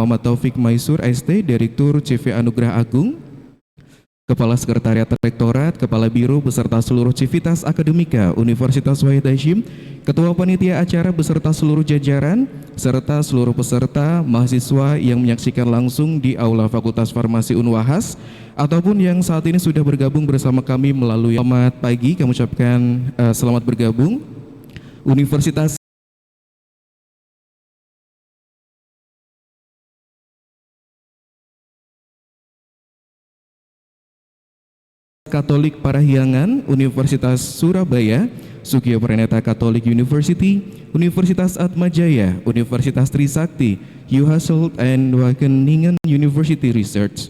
Muhammad Taufik Maisur ST, Direktur CV Anugerah Agung, Kepala Sekretariat Rektorat, Kepala Biro beserta seluruh civitas akademika Universitas Wahid Hasyim, Ketua Panitia Acara beserta seluruh jajaran, serta seluruh peserta mahasiswa yang menyaksikan langsung di Aula Fakultas Farmasi Unwahas, ataupun yang saat ini sudah bergabung bersama kami melalui selamat pagi, kami ucapkan selamat bergabung. Universitas Katolik Parahyangan, Universitas Surabaya, Sukiyo Pranata Catholic University, Universitas Atmajaya, Universitas Trisakti, Yuhasult and Wageningen University Research.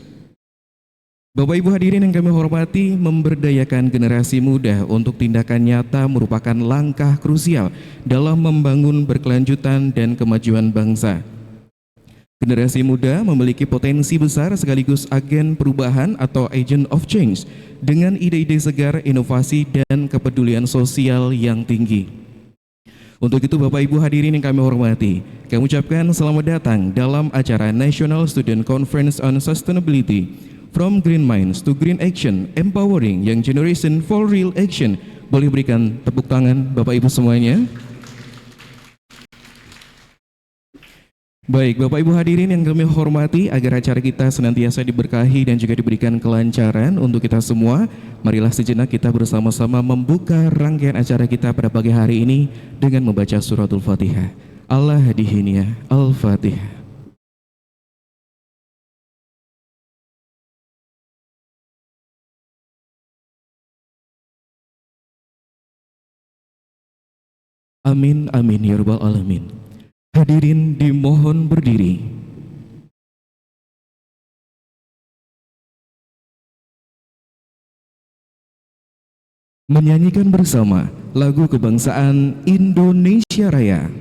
Bapak Ibu hadirin yang kami hormati, memberdayakan generasi muda untuk tindakan nyata merupakan langkah krusial dalam membangun berkelanjutan dan kemajuan bangsa. Generasi muda memiliki potensi besar sekaligus agen perubahan atau agent of change dengan ide-ide segar, inovasi, dan kepedulian sosial yang tinggi. Untuk itu Bapak Ibu hadirin yang kami hormati, kami ucapkan selamat datang dalam acara National Student Conference on Sustainability From Green Minds to Green Action, Empowering Young Generation for Real Action. Boleh berikan tepuk tangan Bapak Ibu semuanya. Baik, Bapak Ibu hadirin yang kami hormati, agar acara kita senantiasa diberkahi dan juga diberikan kelancaran untuk kita semua, marilah sejenak kita bersama-sama membuka rangkaian acara kita pada pagi hari ini dengan membaca suratul Fatihah. Allah hadihinya, Al-Fatihah. Amin, amin, ya rabbal alamin. Hadirin dimohon berdiri. Menyanyikan bersama lagu kebangsaan Indonesia Raya.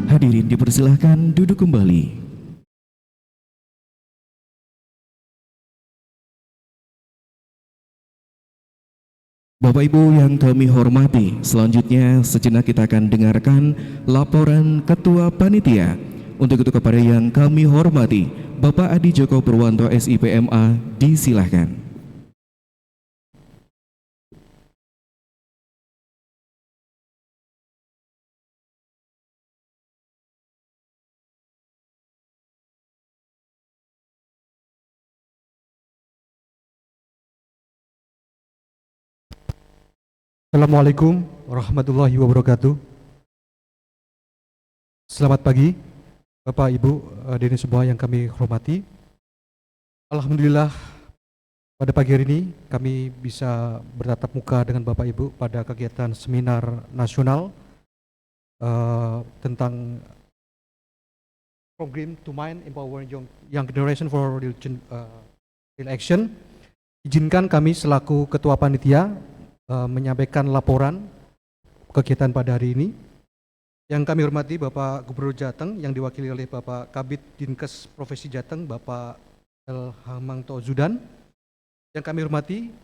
Hadirin dipersilahkan duduk kembali. Bapak Ibu yang kami hormati, selanjutnya sejenak kita akan dengarkan laporan Ketua Panitia. Untuk itu kepada yang kami hormati, Bapak Adi Joko Purwanto SIPMA, disilahkan. Assalamualaikum warahmatullahi wabarakatuh. Selamat pagi Bapak Ibu hadirin semua yang kami hormati. Alhamdulillah pada pagi hari ini kami bisa bertatap muka dengan Bapak Ibu pada kegiatan seminar nasional tentang From Green to Mind, Empowering Young Generation for Real Action. Izinkan kami selaku Ketua Panitia menyampaikan laporan kegiatan pada hari ini. Yang kami hormati Bapak Gubernur Jateng yang diwakili oleh Bapak Kabid Dinkes Profesi Jateng, Bapak El Hamangto Zudan. Yang kami hormati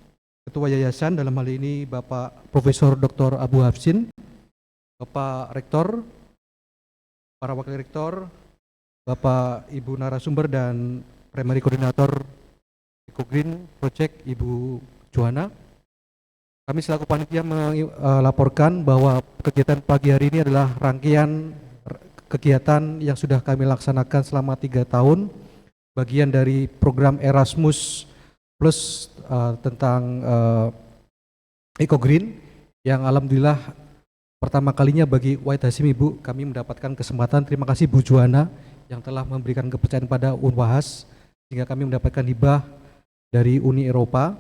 Ketua Yayasan dalam hal ini Bapak Profesor Dr. Abu Hafsin, Bapak Rektor, para Wakil Rektor, Bapak Ibu narasumber dan Primary Koordinator Eco Green Project Ibu Johanna. Kami selaku panitia melaporkan bahwa kegiatan pagi hari ini adalah rangkaian kegiatan yang sudah kami laksanakan selama 3 tahun, bagian dari program Erasmus Plus tentang Eco Green yang alhamdulillah pertama kalinya bagi Wahid Hasyim Ibu kami mendapatkan kesempatan. Terima kasih Bu Johanna yang telah memberikan kepercayaan pada Unwahas sehingga kami mendapatkan hibah dari Uni Eropa.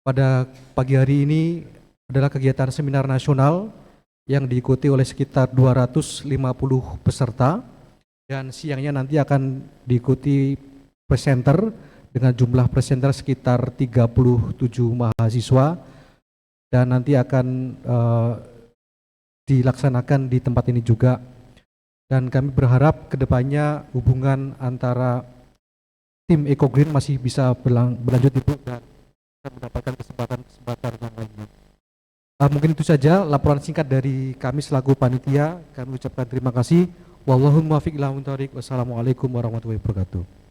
Pada pagi hari ini adalah kegiatan seminar nasional yang diikuti oleh sekitar 250 peserta dan siangnya nanti akan diikuti presenter dengan jumlah presenter sekitar 37 mahasiswa dan nanti akan dilaksanakan di tempat ini juga. Dan kami berharap kedepannya hubungan antara tim Eco Green masih bisa berlanjut Ibu dan kita mendapatkan kesempatan yang lainnya. Mungkin itu saja laporan singkat dari kami selaku panitia. Kami ucapkan terima kasih. Wallahul muwaffiq ila aqwamit thoriq. Wassalamualaikum warahmatullahi wabarakatuh.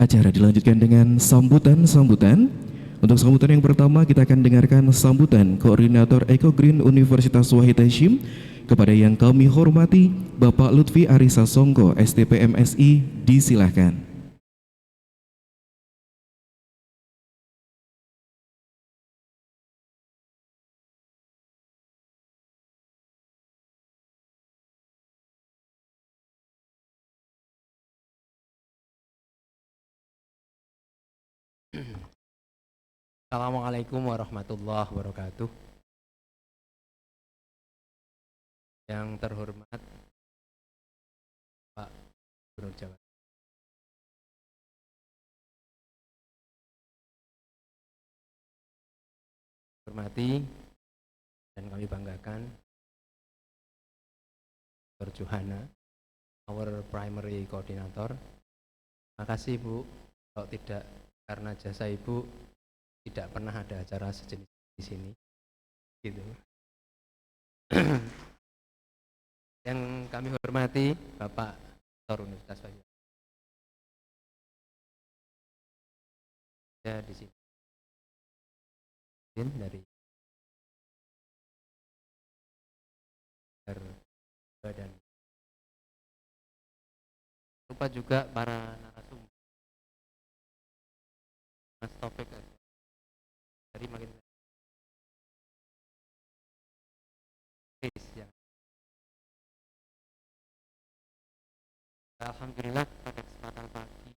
Acara dilanjutkan dengan sambutan-sambutan. Untuk sambutan yang pertama kita akan dengarkan sambutan Koordinator Eco Green Universitas Wahid Hasyim kepada yang kami hormati Bapak Lutfi Arisa Songko, STP MSI, disilahkan. Assalamualaikum warahmatullahi wabarakatuh. Yang terhormat Pak Gubernur Jawa Timur, hormati dan kami banggakan Dr. Johanna, our primary coordinator. Terima kasih Bu, kalau tidak karena jasa Ibu tidak pernah ada acara sejenis di sini, gitu. Yang kami hormati Bapak Rektor Universitas Wahid Hasyim di sini dari badan. Lupa juga para narasumber, Mas Taufik dari makin ya. Alhamdulillah pada kesempatan pagi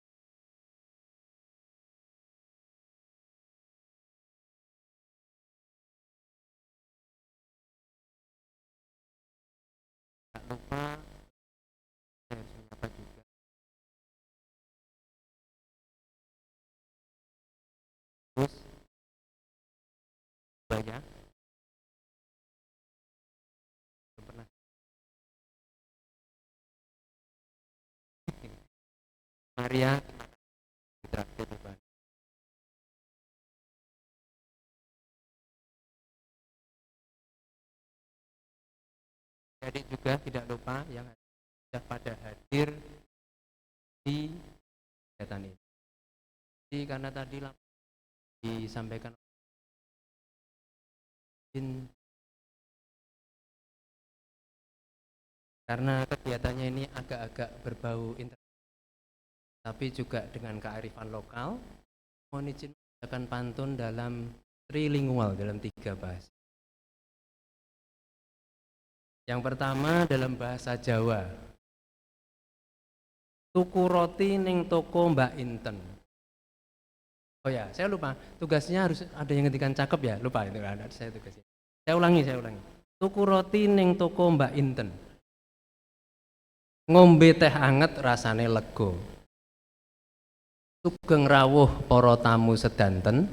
tak lupa saya harus menyapa juga terus banyak belum pernah Maria terakhir Pak. Jadi juga tidak lupa yang sudah pada hadir di kegiatan ini. Jadi karena tadi disampaikan karena kegiatannya ini agak-agak berbau tapi juga dengan kearifan lokal, mohon izin akan pantun dalam trilingual, dalam 3 bahasa. Yang pertama dalam bahasa Jawa, tuku roti ning toko Mbak Inten, Oh ya, saya lupa. Tugasnya harus ada yang ngendikan cakep ya. Lupa itu ada saya tugasnya. Saya ulangi. Tuku roti ning toko Mbak Inten. Ngombe teh anget rasane lego. Sugeng rawuh para tamu sedanten.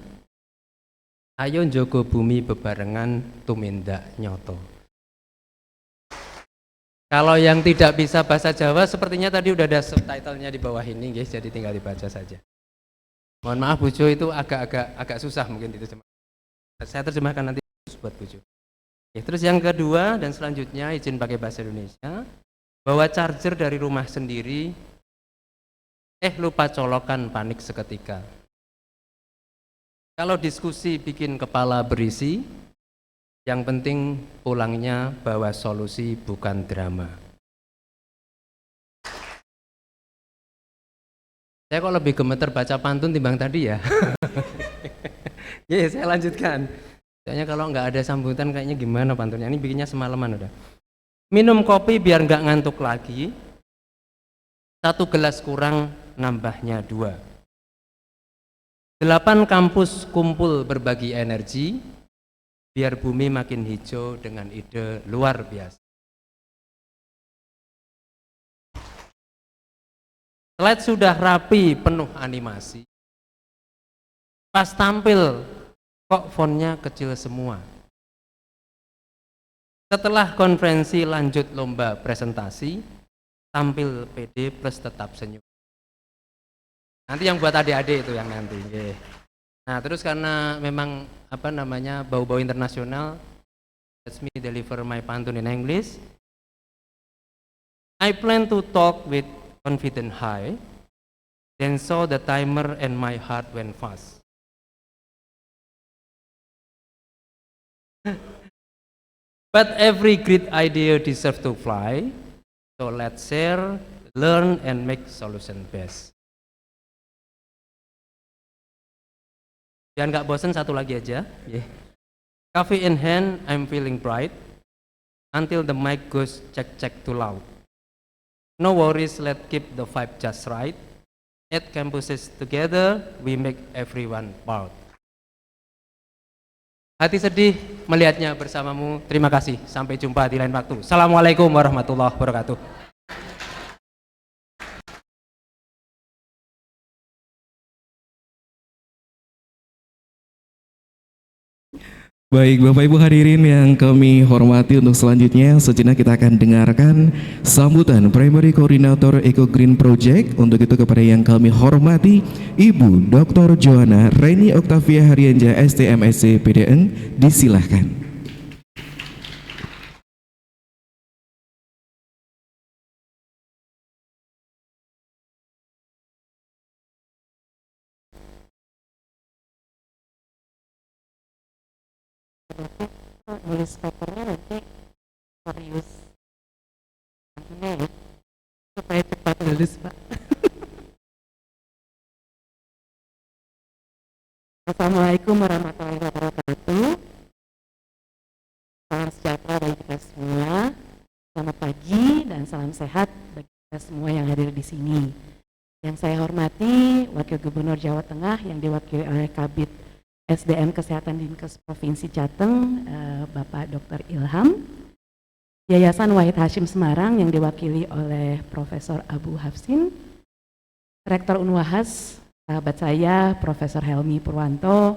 Ayo njogo bumi bebarengan tumindak nyoto. Kalau yang tidak bisa bahasa Jawa sepertinya tadi udah ada subtitlenya di bawah ini guys, jadi tinggal dibaca saja. Mohon maaf Bu Jo, itu agak susah mungkin diterjemahkan. Saya terjemahkan nanti buat Bu Jo. Oke, terus yang kedua dan selanjutnya izin pakai bahasa Indonesia. Bawa charger dari rumah sendiri. Lupa colokan, panik seketika. Kalau diskusi bikin kepala berisi, yang penting pulangnya bawa solusi bukan drama. Saya kok lebih gemeter baca pantun timbang tadi ya. Saya lanjutkan. Kayaknya kalau nggak ada sambutan kayaknya gimana pantunnya. Ini bikinnya semalaman udah. Minum kopi biar nggak ngantuk lagi. 1 gelas kurang, nambahnya 2. 8 kampus kumpul berbagi energi, biar bumi makin hijau dengan ide luar biasa. Slide sudah rapi, penuh animasi. Pas tampil, kok fontnya kecil semua. Setelah konferensi lanjut lomba presentasi, tampil PD plus tetap senyum. Nanti yang buat adik-adik itu yang nanti. Nah terus karena memang bau-bau internasional, let me deliver my pantun in English. I plan to talk with confident high, then saw the timer and my heart went fast. But every great idea deserves to fly, so let's share, learn, and make solution best. Biar nggak bosan satu lagi aja. Coffee in hand, I'm feeling bright, until the mic goes check too loud. No worries, let's keep the vibe just right. 8 campuses together, we make everyone proud. Hati sedih melihatnya bersamamu. Terima kasih. Sampai jumpa di lain waktu. Assalamualaikum warahmatullahi wabarakatuh. Baik Bapak Ibu hadirin yang kami hormati, untuk selanjutnya sejenak kita akan dengarkan sambutan Primary Coordinator Eco Green Project. Untuk itu kepada yang kami hormati Ibu Dr. Johanna Reni Oktavia Harianja STMSC PDN, disilahkan. Nulis papernya nanti serius ya, supaya cepat lulus Pak. Assalamualaikum warahmatullahi wabarakatuh. Salam sejahtera bagi kita semua. Selamat pagi dan salam sehat bagi kita semua yang hadir di sini. Yang saya hormati Wakil Gubernur Jawa Tengah yang diwakili oleh Kabid SDM Kesehatan Dinkes Provinsi Jateng, Bapak Dr. Ilham, Yayasan Wahid Hashim Semarang yang diwakili oleh Profesor Abu Hafsin, Rektor Unwahas, sahabat saya Profesor Helmi Purwanto,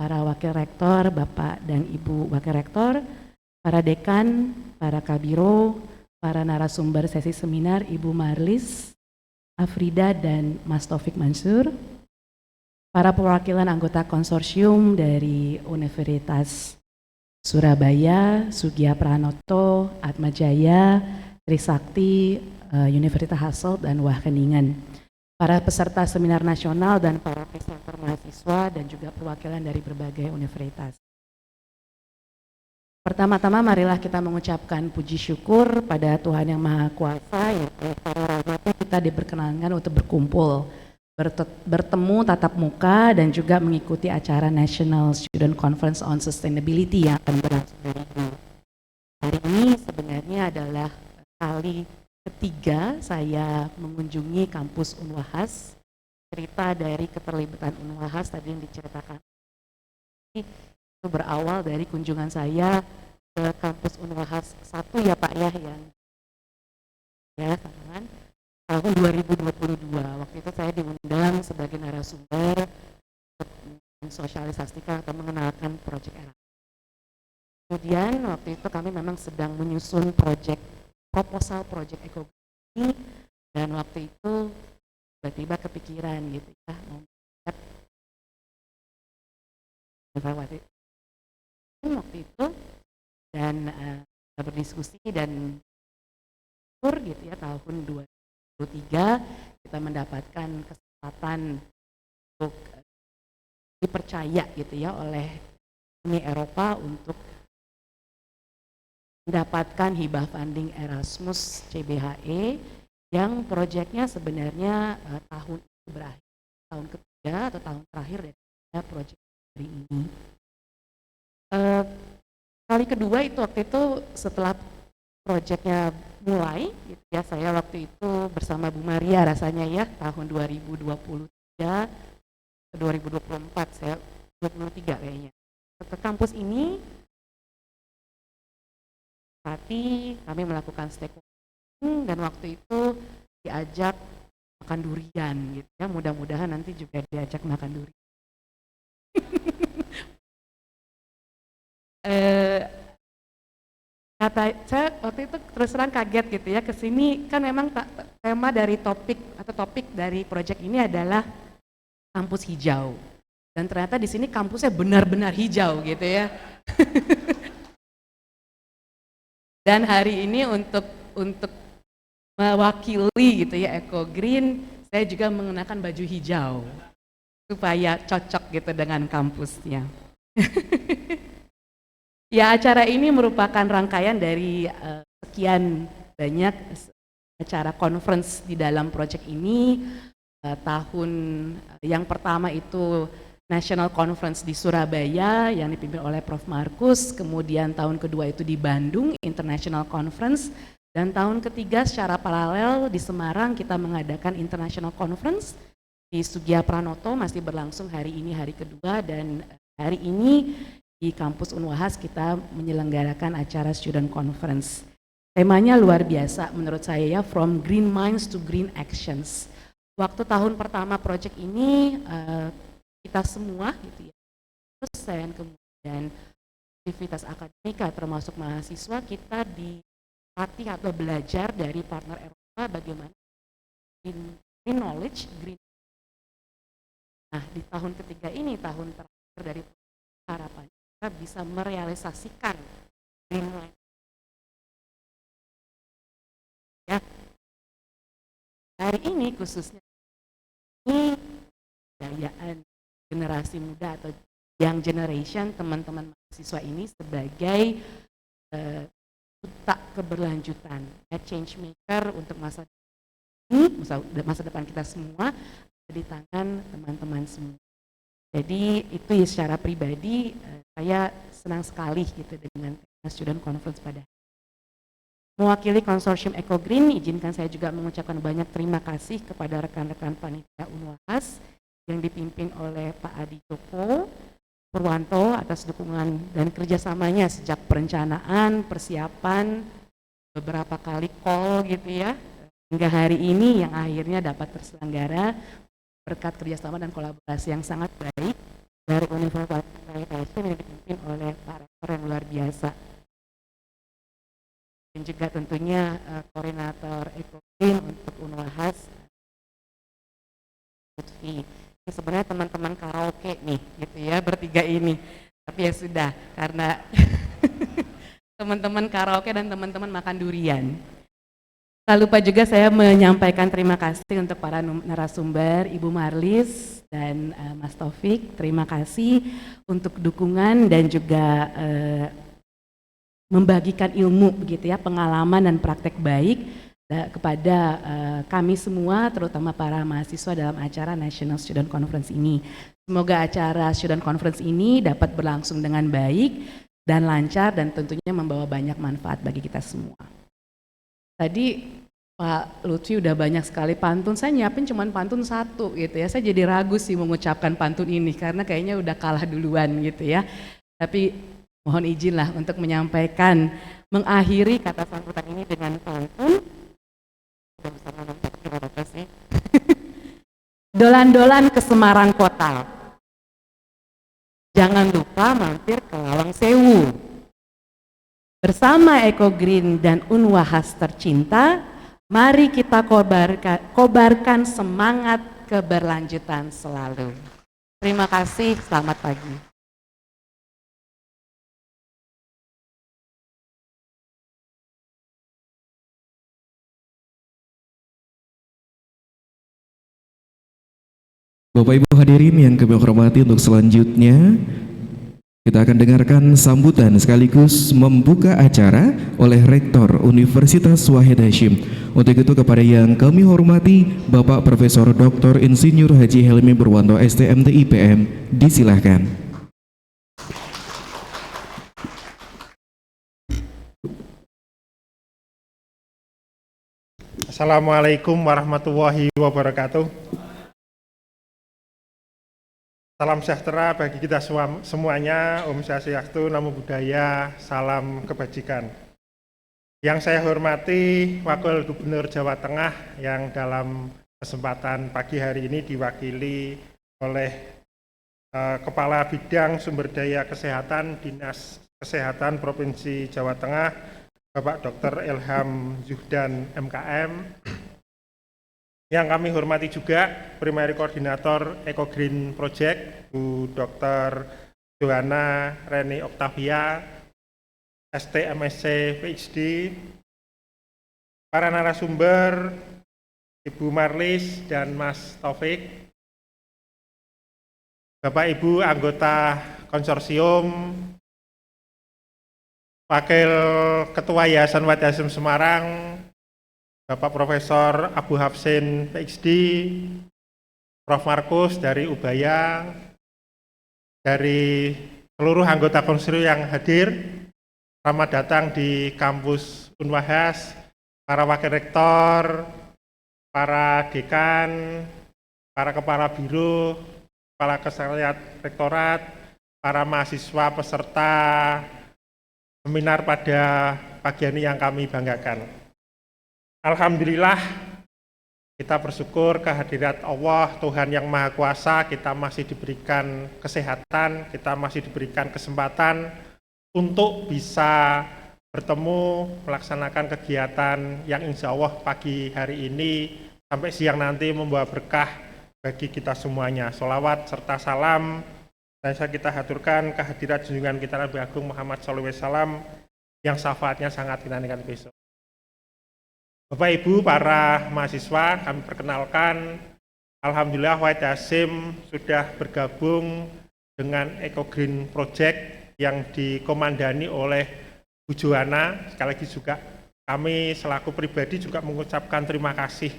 para Wakil Rektor, Bapak dan Ibu Wakil Rektor, para Dekan, para Kabiro, para narasumber sesi seminar Ibu Marlis, Afrida dan Mas Taufik Mansur, para perwakilan anggota konsorsium dari Universitas Surabaya, Sugiya Pranoto, Atmajaya, Trisakti, Universitas Hasselt, dan Wageningen. Para peserta seminar nasional dan para peserta mahasiswa dan juga perwakilan dari berbagai universitas. Pertama-tama marilah kita mengucapkan puji syukur pada Tuhan Yang Maha Kuasa yang para rahmatnya kita diperkenankan untuk berkumpul, bertemu tatap muka dan juga mengikuti acara National Student Conference on Sustainability yang akan berlangsung hari ini. Hari ini sebenarnya adalah kali ketiga saya mengunjungi kampus Unwahas. cerita dari keterlibatan Unwahas tadi yang diceritakan. Itu berawal dari kunjungan saya ke kampus Unwahas 1 ya Pak ya, yang ya kan, tahun 2022. Waktu itu saya diundang sebagai narasumber untuk mensosialisasikan atau mengenalkan proyek Erasmus. Kemudian waktu itu kami memang sedang menyusun proposal proyek ekonomi, dan waktu itu tiba-tiba kepikiran gitu ya, mau waktu itu, dan berdiskusi dan gitu ya, tahun 2023 kita mendapatkan kesempatan untuk dipercaya gitu ya oleh Uni Eropa untuk mendapatkan hibah funding Erasmus CBHE yang proyeknya sebenarnya tahun ini berakhir, tahun ketiga atau tahun terakhir dari proyek hari ini. Kali kedua itu waktu itu setelah proyeknya mulai gitu ya, saya waktu itu bersama Bu Maria rasanya ya, tahun 2023 ke 2024, saya 23 kayaknya, ke kampus ini. Tapi kami melakukan stakeholding dan waktu itu diajak makan durian gitu ya, mudah-mudahan nanti juga diajak makan durian. Kata saya waktu itu terus terang kaget gitu ya, kesini kan memang tema dari topik dari proyek ini adalah kampus hijau, dan ternyata di sini kampusnya benar-benar hijau gitu ya. Dan hari ini untuk mewakili gitu ya Eco Green, saya juga mengenakan baju hijau supaya cocok gitu dengan kampusnya. Ya, acara ini merupakan rangkaian dari sekian banyak acara conference di dalam proyek ini. Tahun yang pertama itu National Conference di Surabaya yang dipimpin oleh Prof. Markus, kemudian tahun kedua itu di Bandung International Conference, dan tahun ketiga secara paralel di Semarang kita mengadakan International Conference. Di Sugia Pranoto masih berlangsung hari ini hari kedua, dan hari ini di kampus Unwahas kita menyelenggarakan acara Student Conference. Temanya luar biasa menurut saya ya, From Green Minds to Green Actions. Waktu tahun pertama proyek ini kita semua gitu ya, terus dan kemudian aktivitas akademika termasuk mahasiswa kita dilatih atau belajar dari partner Eropa bagaimana green knowledge, green. Nah, di tahun ketiga ini, tahun terakhir dari harapan kita bisa merealisasikan green knowledge. Ya, hari ini khususnya ini kebudayaan generasi muda atau young generation, teman-teman mahasiswa ini sebagai duta keberlanjutan, change maker untuk masa depan kita semua di tangan teman-teman semua. Jadi itu ya, secara pribadi saya senang sekali gitu dengan Student Conference pada mewakili konsorsium Eco Green. Izinkan saya juga mengucapkan banyak terima kasih kepada rekan-rekan panitia Unwahas yang dipimpin oleh Pak Adi Joko Purwanto atas dukungan dan kerjasamanya sejak perencanaan, persiapan, beberapa kali call gitu ya, hingga hari ini yang akhirnya dapat terselenggara berkat kerjasama dan kolaborasi yang sangat baik dari Universitas yang dipimpin oleh Pak Rektor yang luar biasa. Dan juga tentunya koordinator Eco Green untuk Unwahas, Lutfi. Sebenarnya teman-teman karaoke nih gitu ya, bertiga ini, tapi ya sudah, karena teman-teman karaoke dan teman-teman makan durian. Tak lupa juga saya menyampaikan terima kasih untuk para narasumber, Ibu Marlis dan Mas Taufik. Terima kasih untuk dukungan dan juga membagikan ilmu begitu ya, pengalaman dan praktek baik kepada kami semua, terutama para mahasiswa dalam acara National Student Conference ini. Semoga acara Student Conference ini dapat berlangsung dengan baik dan lancar dan tentunya membawa banyak manfaat bagi kita semua. Tadi Pak Lutfi udah banyak sekali pantun, saya nyiapin cuman pantun satu gitu ya. Saya jadi ragu sih mengucapkan pantun ini karena kayaknya udah kalah duluan gitu ya. Tapi mohon izin lah untuk menyampaikan, mengakhiri kata sambutan ini dengan pantun. Udah bisa ngomong tapi gak apa-apa sih. Dolan-dolan ke Semarang kota, jangan lupa mampir ke Lawang Sewu. Bersama Eko Green dan Unwahas tercinta, mari kita kobarkan semangat keberlanjutan selalu. Terima kasih, selamat pagi. Bapak Ibu hadirin yang kami hormati, untuk selanjutnya kita akan dengarkan sambutan sekaligus membuka acara oleh Rektor Universitas Wahid Hasyim. Untuk itu kepada yang kami hormati Bapak Profesor Dr. Insinyur Haji Helmi Purwanto STMT IPM, disilahkan. Assalamualaikum warahmatullahi wabarakatuh. Salam sejahtera bagi kita semuanya. Om Swastiastu, Namo Buddhaya, salam kebajikan. Yang saya hormati Wakil Gubernur Jawa Tengah yang dalam kesempatan pagi hari ini diwakili oleh Kepala Bidang Sumber Daya Kesehatan Dinas Kesehatan Provinsi Jawa Tengah, Bapak Dr. Ilham Zuhdan MKM. Yang kami hormati juga Primary Koordinator Eco Green Project, Bu Dr. Johanna Reni Oktavia, ST MSc PhD, para narasumber, Ibu Marlis dan Mas Taufik, Bapak Ibu anggota konsorsium, Wakil Ketua Yayasan Wahid Hasyim Semarang, Bapak Profesor Abu Hafsin PhD, Prof. Markus dari Ubaya, dari seluruh anggota konsorsium yang hadir, selamat datang di kampus Unwahas, para wakil rektor, para dekan, para kepala biro, kepala sekretariat rektorat, para mahasiswa peserta seminar pada pagi ini yang kami banggakan. Alhamdulillah, kita bersyukur kehadirat Allah, Tuhan yang Maha Kuasa, kita masih diberikan kesehatan, kita masih diberikan kesempatan untuk bisa bertemu, melaksanakan kegiatan yang insya Allah pagi hari ini sampai siang nanti membawa berkah bagi kita semuanya. Sholawat serta salam saya kita haturkan kehadirat junjungan kita Nabi Agung Muhammad SAW yang syafaatnya sangat dinantikan besok. Bapak Ibu para mahasiswa, kami perkenalkan, alhamdulillah Wahid Hasyim sudah bergabung dengan Eco Green Project yang dikomandani oleh Bu Johanna. Sekali lagi juga kami selaku pribadi juga mengucapkan terima kasih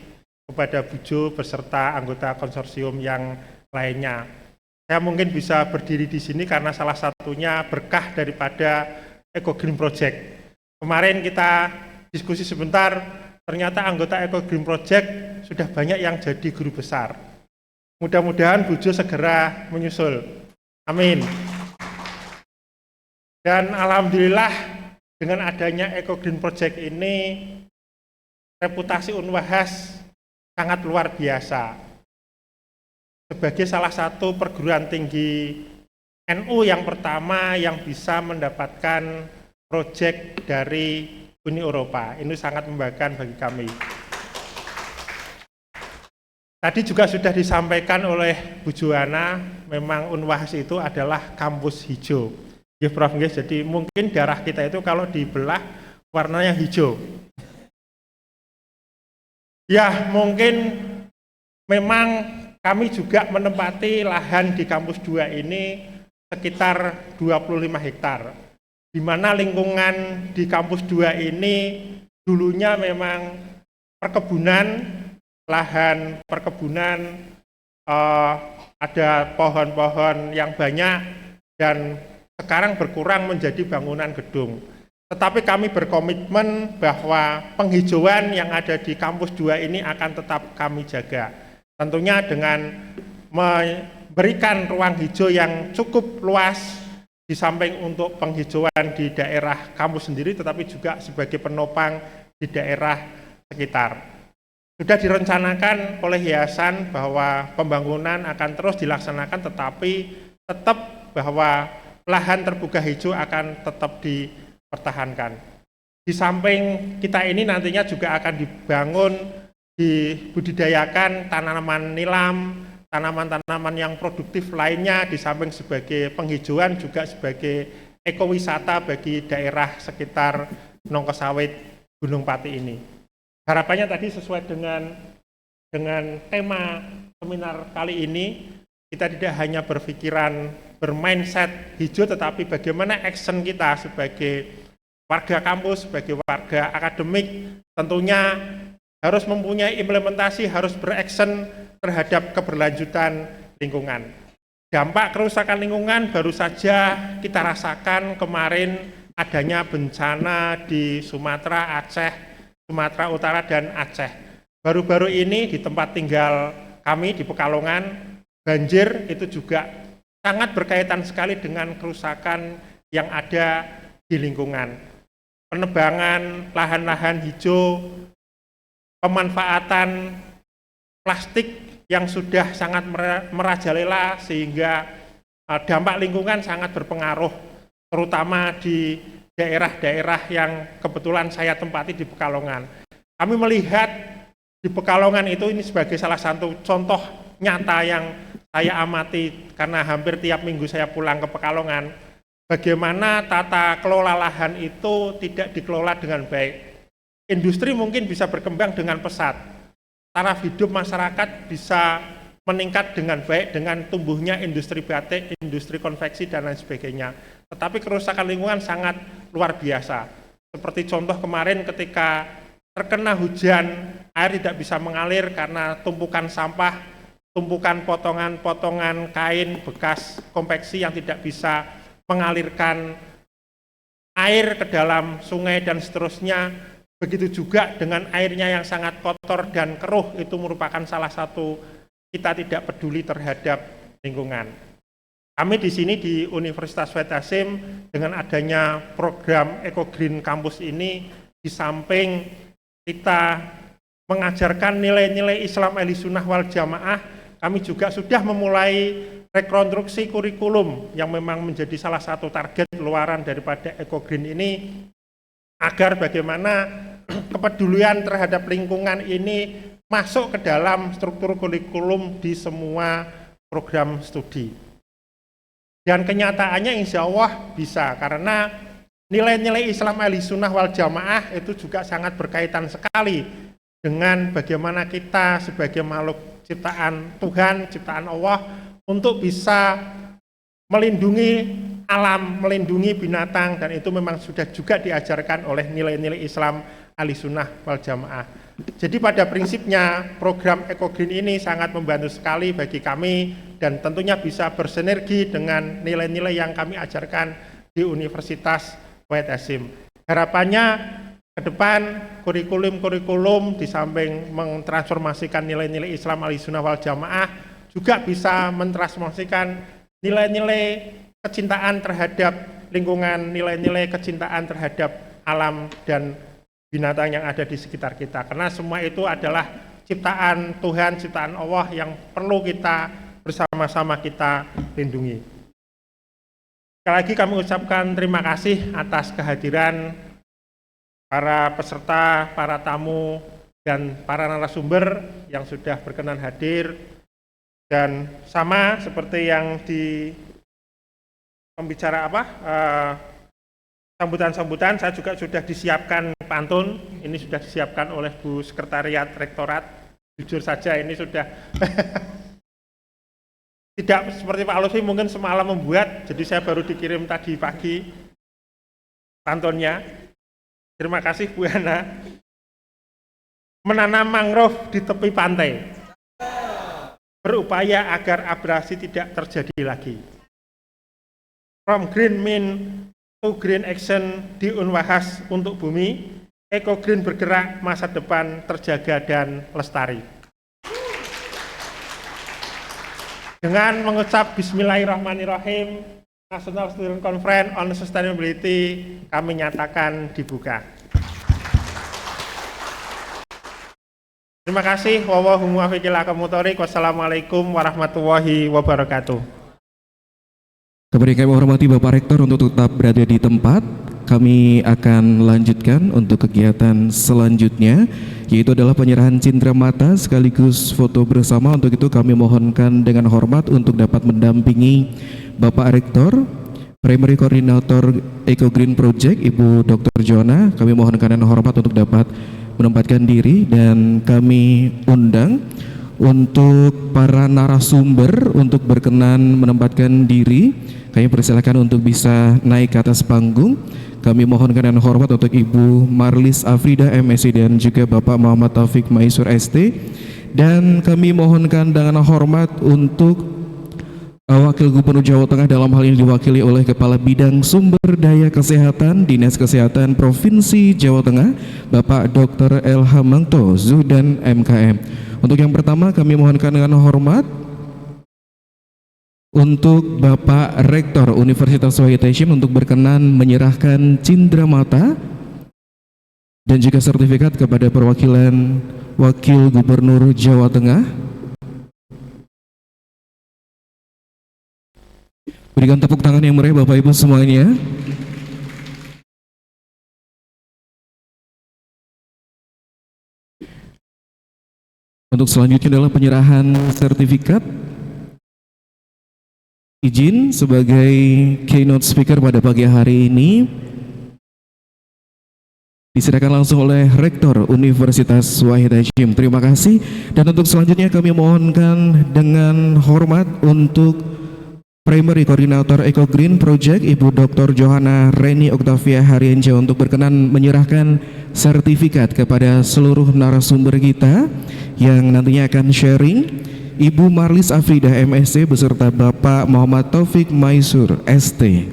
kepada Bu Jo beserta anggota konsorsium yang lainnya. Saya mungkin bisa berdiri di sini karena salah satunya berkah daripada Eco Green Project. Kemarin kita diskusi sebentar, ternyata anggota Eco Green Project sudah banyak yang jadi guru besar. Mudah-mudahan Bu Jo segera menyusul. Amin. Dan alhamdulillah dengan adanya Eco Green Project ini, reputasi Unwahas sangat luar biasa. Sebagai salah satu perguruan tinggi NU yang pertama yang bisa mendapatkan proyek dari Uni Eropa, ini sangat membanggakan bagi kami. Tadi juga sudah disampaikan oleh Bu Johanna, memang Unwahas itu adalah kampus hijau. Ya Prof, jadi mungkin darah kita itu kalau dibelah warnanya hijau. Ya mungkin memang kami juga menempati lahan di kampus 2 ini sekitar 25 hektar. Di mana lingkungan di kampus 2 ini dulunya memang perkebunan, lahan perkebunan, ada pohon-pohon yang banyak dan sekarang berkurang menjadi bangunan gedung. Tetapi kami berkomitmen bahwa penghijauan yang ada di kampus 2 ini akan tetap kami jaga. Tentunya dengan memberikan ruang hijau yang cukup luas di samping untuk penghijauan di daerah kampus sendiri, tetapi juga sebagai penopang di daerah sekitar. Sudah direncanakan oleh yayasan bahwa pembangunan akan terus dilaksanakan, tetapi tetap bahwa lahan terbuka hijau akan tetap dipertahankan. Di samping kita ini nantinya juga akan dibangun, dibudidayakan tanaman nilam, tanaman-tanaman yang produktif lainnya, di samping sebagai penghijauan juga sebagai ekowisata bagi daerah sekitar Nongkosawit, Gunung Pati ini. Harapannya tadi sesuai dengan tema seminar kali ini, kita tidak hanya berpikiran bermindset hijau, tetapi bagaimana action kita sebagai warga kampus, sebagai warga akademik, tentunya harus mempunyai implementasi, harus beraction terhadap keberlanjutan lingkungan. Dampak kerusakan lingkungan baru saja kita rasakan kemarin adanya bencana di Sumatera, Aceh, Sumatera Utara, dan Aceh. Baru-baru ini di tempat tinggal kami di Pekalongan, banjir itu juga sangat berkaitan sekali dengan kerusakan yang ada di lingkungan. Penebangan lahan-lahan hijau, pemanfaatan plastik yang sudah sangat merajalela sehingga dampak lingkungan sangat berpengaruh, terutama di daerah-daerah yang kebetulan saya tempati di Pekalongan. Kami melihat di Pekalongan itu ini sebagai salah satu contoh nyata yang saya amati karena hampir tiap minggu saya pulang ke Pekalongan, bagaimana tata kelola lahan itu tidak dikelola dengan baik. Industri mungkin bisa berkembang dengan pesat, taraf hidup masyarakat bisa meningkat dengan baik dengan tumbuhnya industri batik, industri konveksi, dan lain sebagainya. Tetapi kerusakan lingkungan sangat luar biasa. Seperti contoh kemarin ketika terkena hujan, air tidak bisa mengalir karena tumpukan sampah, tumpukan potongan-potongan kain bekas konveksi yang tidak bisa mengalirkan air ke dalam sungai dan seterusnya. Begitu juga dengan airnya yang sangat kotor dan keruh, itu merupakan salah satu kita tidak peduli terhadap lingkungan. Kami di sini di Universitas Wahid Hasyim dengan adanya program Eco Green Campus ini, di samping kita mengajarkan nilai-nilai Islam Ahlussunnah wal Jamaah, kami juga sudah memulai rekonstruksi kurikulum yang memang menjadi salah satu target luaran daripada Eco Green ini, agar bagaimana kepedulian terhadap lingkungan ini masuk ke dalam struktur kurikulum di semua program studi. Dan kenyataannya insya Allah bisa, karena nilai-nilai Islam Ahlussunnah wal Jamaah itu juga sangat berkaitan sekali dengan bagaimana kita sebagai makhluk ciptaan Tuhan, ciptaan Allah, untuk bisa melindungi alam, melindungi binatang, dan itu memang sudah juga diajarkan oleh nilai-nilai Islam Ahlussunnah wal Jamaah. Jadi pada prinsipnya program Eco Green ini sangat membantu sekali bagi kami dan tentunya bisa bersinergi dengan nilai-nilai yang kami ajarkan di Universitas Wahid Hasyim. Harapannya ke depan kurikulum-kurikulum di samping mentransformasikan nilai-nilai Islam Ahlussunnah wal Jamaah juga bisa mentransformasikan nilai-nilai kecintaan terhadap lingkungan, nilai-nilai kecintaan terhadap alam dan binatang yang ada di sekitar kita. Karena semua itu adalah ciptaan Tuhan, ciptaan Allah yang perlu kita bersama-sama kita lindungi. Sekali lagi kami ucapkan terima kasih atas kehadiran para peserta, para tamu, dan para narasumber yang sudah berkenan hadir. Dan sama seperti yang di pembicara sambutan-sambutan, saya juga sudah disiapkan pantun. Ini sudah disiapkan oleh Bu Sekretariat Rektorat. Jujur saja ini sudah tidak seperti Pak Lutfi mungkin semalam membuat, jadi saya baru dikirim tadi pagi pantunnya. Terima kasih Bu Yana. Menanam mangrove di tepi pantai, berupaya agar abrasi tidak terjadi lagi. From green mean Green Action di Unwahas untuk bumi, Eco Green bergerak, masa depan terjaga dan lestari. Dengan mengucap Bismillahirrahmanirrahim, National Student Conference on Sustainability kami nyatakan dibuka. Terima kasih. Wawahumu Wassalamualaikum warahmatullahi wabarakatuh. Kepada yang kami hormati Bapak Rektor untuk tetap berada di tempat, kami akan lanjutkan untuk kegiatan selanjutnya, yaitu adalah penyerahan cindera mata sekaligus foto bersama. Untuk itu kami mohonkan dengan hormat untuk dapat mendampingi Bapak Rektor, Primary Coordinator Eco Green Project, Ibu Dr. Johanna. Kami mohonkan dengan hormat untuk dapat menempatkan diri, dan kami undang untuk para narasumber untuk berkenan menempatkan diri. Kami persilakan untuk bisa naik ke atas panggung. Kami mohonkan dengan hormat untuk Ibu Marlis Afrida MSc dan juga Bapak Muhammad Taufik Maisur ST. Dan kami mohonkan dengan hormat untuk Wakil Gubernur Jawa Tengah, dalam hal ini diwakili oleh Kepala Bidang Sumber Daya Kesehatan Dinas Kesehatan Provinsi Jawa Tengah, Bapak Dr. Elham Mangto, Zudan MKM. Untuk yang pertama kami mohonkan dengan hormat untuk Bapak Rektor Universitas Wahid Hasyim untuk berkenan menyerahkan cindera mata dan juga sertifikat kepada perwakilan Wakil Gubernur Jawa Tengah. Berikan tepuk tangan yang meriah Bapak Ibu semuanya. Untuk selanjutnya adalah penyerahan sertifikat. Izin sebagai keynote speaker pada pagi hari ini diserahkan langsung oleh Rektor Universitas Wahid Hasyim. Terima kasih. Dan untuk selanjutnya kami mohonkan dengan hormat untuk Primary Coordinator Eco Green Project, Ibu Dr. Johanna Reni Oktavia Harienja untuk berkenan menyerahkan sertifikat kepada seluruh narasumber kita yang nantinya akan sharing. Ibu Marlis Afrida MSc beserta Bapak Muhammad Taufik Maisur ST.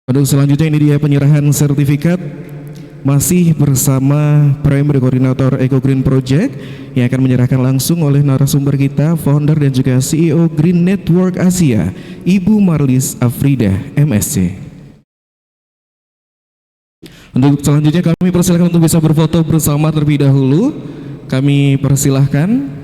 Untuk selanjutnya ini dia penyerahan sertifikat, masih bersama Primary Coordinator Eco Green Project yang akan menyerahkan langsung oleh narasumber kita, founder dan juga CEO Green Network Asia, Ibu Marlis Afrida MSc. Untuk selanjutnya kami persilahkan untuk bisa berfoto bersama terlebih dahulu. Kami persilahkan.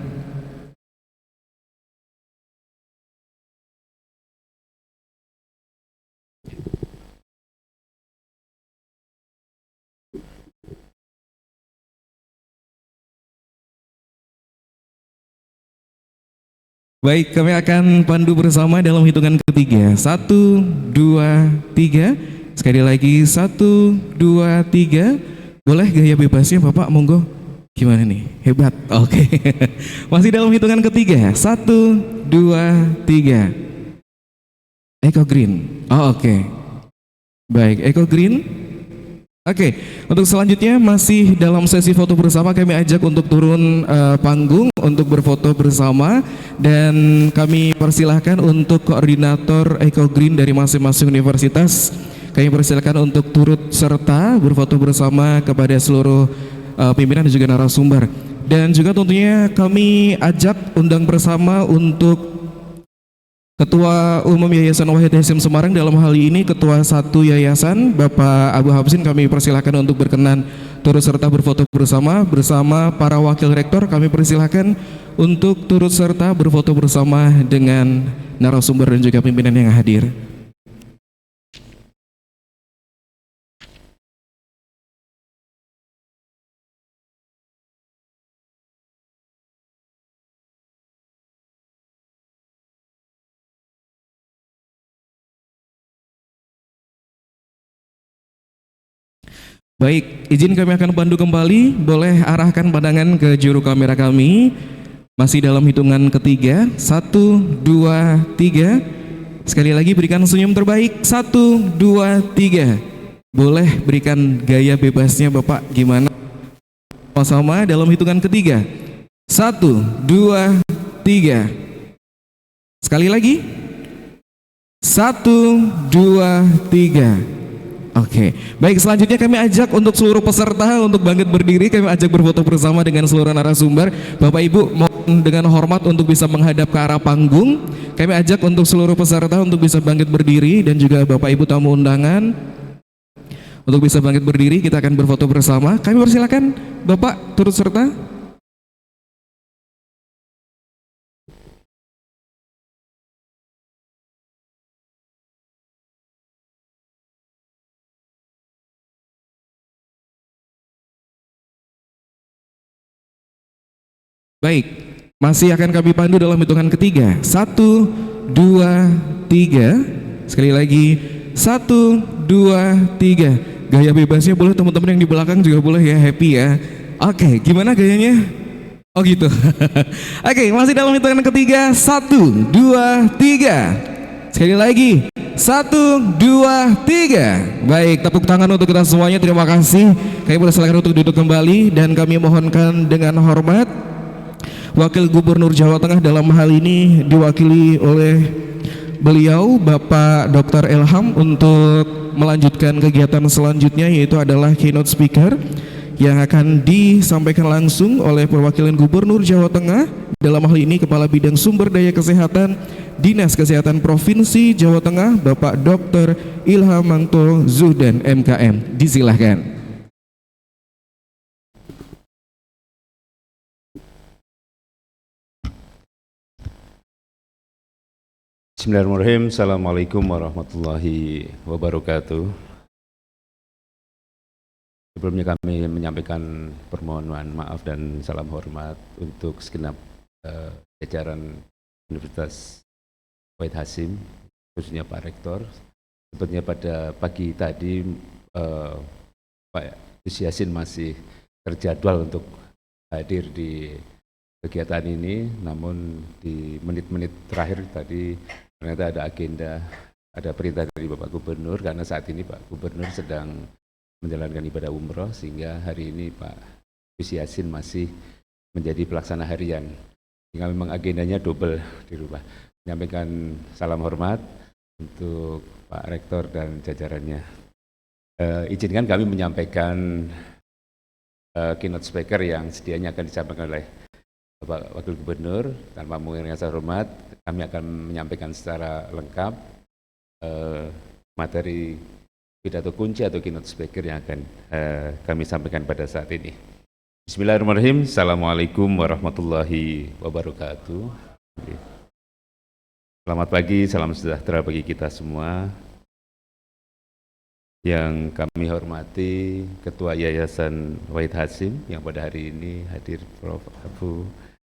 Baik, kami akan pandu bersama dalam hitungan ketiga. 1, 2, 3. Sekali lagi 1, 2, 3. Boleh gaya bebasnya Bapak, monggo. Gimana nih? Hebat. Oke. Masih dalam hitungan ketiga. 1, 2, 3. Eco Green. Oke. Baik, Eco Green. Oke, untuk selanjutnya masih dalam sesi foto bersama, kami ajak untuk turun panggung untuk berfoto bersama, dan kami persilahkan untuk koordinator Eco Green dari masing-masing universitas. Kami persilahkan untuk turut serta berfoto bersama kepada seluruh pimpinan dan juga narasumber. Dan juga tentunya kami ajak undang bersama untuk Ketua Umum Yayasan Wahid Hasyim Semarang, dalam hal ini Ketua 1 Yayasan Bapak Abu Habsin, kami persilahkan untuk berkenan turut serta berfoto bersama para wakil rektor. Kami persilahkan untuk turut serta berfoto bersama dengan narasumber dan juga pimpinan yang hadir. Baik, izin kami akan pandu kembali. Boleh arahkan pandangan ke juru kamera kami. Masih dalam hitungan ketiga. 1, 2, 3. Sekali lagi berikan senyum terbaik. 1, 2, 3. Boleh berikan gaya bebasnya Bapak gimana? Sama-sama dalam hitungan ketiga. 1, 2, 3. Sekali lagi. 1, 2, 3. Oke, baik, selanjutnya kami ajak untuk seluruh peserta untuk bangkit berdiri. Kami ajak berfoto bersama dengan seluruh narasumber. Bapak Ibu mohon dengan hormat untuk bisa menghadap ke arah panggung. Kami ajak untuk seluruh peserta untuk bisa bangkit berdiri, dan juga Bapak Ibu tamu undangan untuk bisa bangkit berdiri. Kita akan berfoto bersama. Kami persilakan Bapak turut serta. Baik, masih akan kami pandu dalam hitungan ketiga. 1, 2, 3. Sekali lagi. 1, 2, 3. Gaya bebasnya boleh teman-teman yang di belakang juga boleh ya, happy ya. Oke, gimana gayanya? Oh gitu. Oke, masih dalam hitungan ketiga. 1, 2, 3. Sekali lagi. 1, 2, 3. Baik, tepuk tangan untuk kita semuanya. Terima kasih. Kami persilakan untuk duduk kembali, dan kami mohonkan dengan hormat Wakil Gubernur Jawa Tengah dalam hal ini diwakili oleh beliau Bapak Dr. Ilham untuk melanjutkan kegiatan selanjutnya, yaitu adalah keynote speaker yang akan disampaikan langsung oleh perwakilan Gubernur Jawa Tengah, dalam hal ini Kepala Bidang Sumber Daya Kesehatan Dinas Kesehatan Provinsi Jawa Tengah, Bapak Dr. Ilham Mangto Zuhdan MKM. Disilahkan. Bismillahirrahmanirrahim. Assalamualaikum warahmatullahi wabarakatuh. Sebelumnya kami menyampaikan permohonan maaf dan salam hormat untuk segenap jajaran Universitas Wahid Hasyim, khususnya Pak Rektor. Sebetulnya pada pagi tadi Pak Gus Yassin masih terjadwal untuk hadir di kegiatan ini, namun di menit-menit terakhir tadi ternyata ada agenda, ada perintah dari Bapak Gubernur, karena saat ini Pak Gubernur sedang menjalankan ibadah umroh, sehingga hari ini Pak Gus Yassin masih menjadi pelaksana harian, sehingga memang agendanya double dirubah. Menyampaikan salam hormat untuk Pak Rektor dan jajarannya. Izinkan kami menyampaikan keynote speaker yang sedianya akan disampaikan oleh Bapak Wakil Gubernur. Tanpa mengurangi rasa hormat, kami akan menyampaikan secara lengkap materi pidato kunci atau keynote speaker yang akan kami sampaikan pada saat ini. Bismillahirrahmanirrahim. Assalamualaikum warahmatullahi wabarakatuh. Selamat pagi, salam sejahtera bagi kita semua. Yang kami hormati Ketua Yayasan Wahid Hasyim yang pada hari ini hadir, Prof. Abu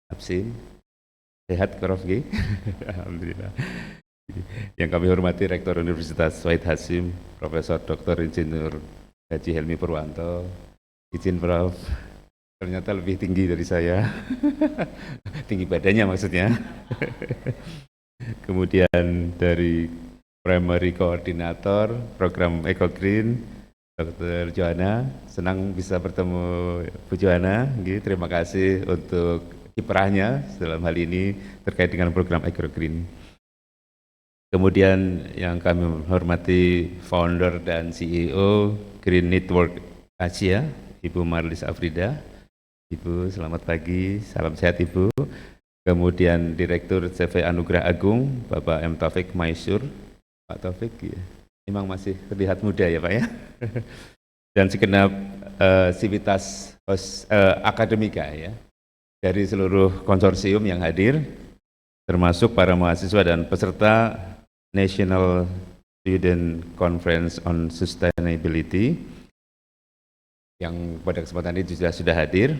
Absin. Sehat Prof. G? Alhamdulillah. Yang kami hormati Rektor Universitas Wahid Hasyim, Profesor Dr. Insinyur Haji Helmi Purwanto. Izin Prof, ternyata lebih tinggi dari saya. Tinggi badannya maksudnya. Kemudian dari Primary Koordinator Program Eco Green, Dr. Johanna. Senang bisa bertemu Bu Johanna. Terima kasih untuk kiprahnya dalam hal ini terkait dengan program Eco Green. Kemudian yang kami hormati Founder dan CEO Green Network Asia, Ibu Marlis Afrida. Ibu, selamat pagi, salam sehat Ibu. Kemudian Direktur CV Anugerah Agung, Bapak M. Taufik Maisur. Pak Taufik, ya, memang masih terlihat muda ya Pak ya. Dan segenap sivitas akademika ya, dari seluruh konsorsium yang hadir, termasuk para mahasiswa dan peserta National Student Conference on Sustainability yang pada kesempatan ini juga sudah hadir.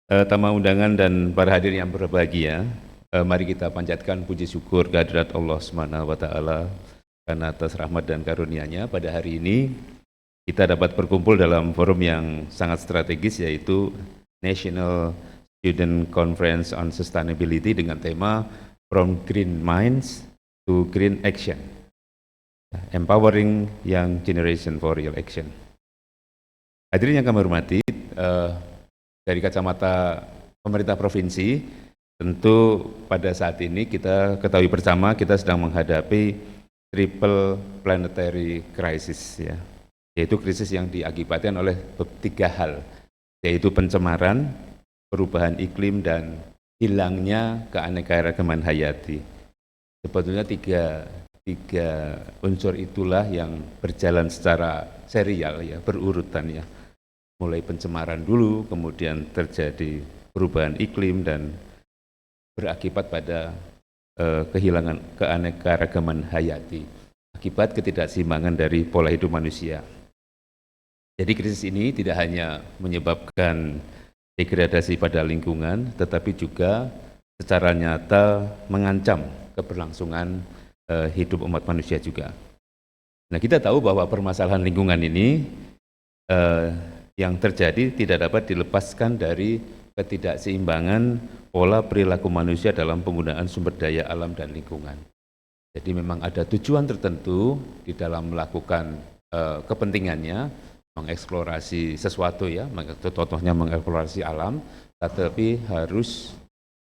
Tamu undangan dan para hadirin yang berbahagia, mari kita panjatkan puji syukur kehadirat Allah Subhanahu wa taala karena atas rahmat dan karunia-Nya pada hari ini kita dapat berkumpul dalam forum yang sangat strategis, yaitu National Student Conference on Sustainability dengan tema From Green Minds to Green Action. Empowering Young Generation for Real Action. Hadirin yang kami hormati, dari kacamata pemerintah provinsi, tentu pada saat ini kita ketahui bersama kita sedang menghadapi triple planetary crisis, ya, yaitu krisis yang diakibatkan oleh tiga hal, yaitu pencemaran, perubahan iklim, dan hilangnya keanekaragaman hayati. Sebetulnya tiga unsur itulah yang berjalan secara serial, ya, berurutan, ya. Mulai pencemaran dulu, kemudian terjadi perubahan iklim dan berakibat pada kehilangan keanekaragaman hayati akibat ketidakseimbangan dari pola hidup manusia. Jadi krisis ini tidak hanya menyebabkan degradasi pada lingkungan, tetapi juga secara nyata mengancam keberlangsungan hidup umat manusia juga. Nah, kita tahu bahwa permasalahan lingkungan ini yang terjadi tidak dapat dilepaskan dari ketidakseimbangan pola perilaku manusia dalam penggunaan sumber daya alam dan lingkungan. Jadi memang ada tujuan tertentu di dalam melakukan kepentingannya, mengeksplorasi sesuatu, ya, contohnya mengeksplorasi alam, tetapi harus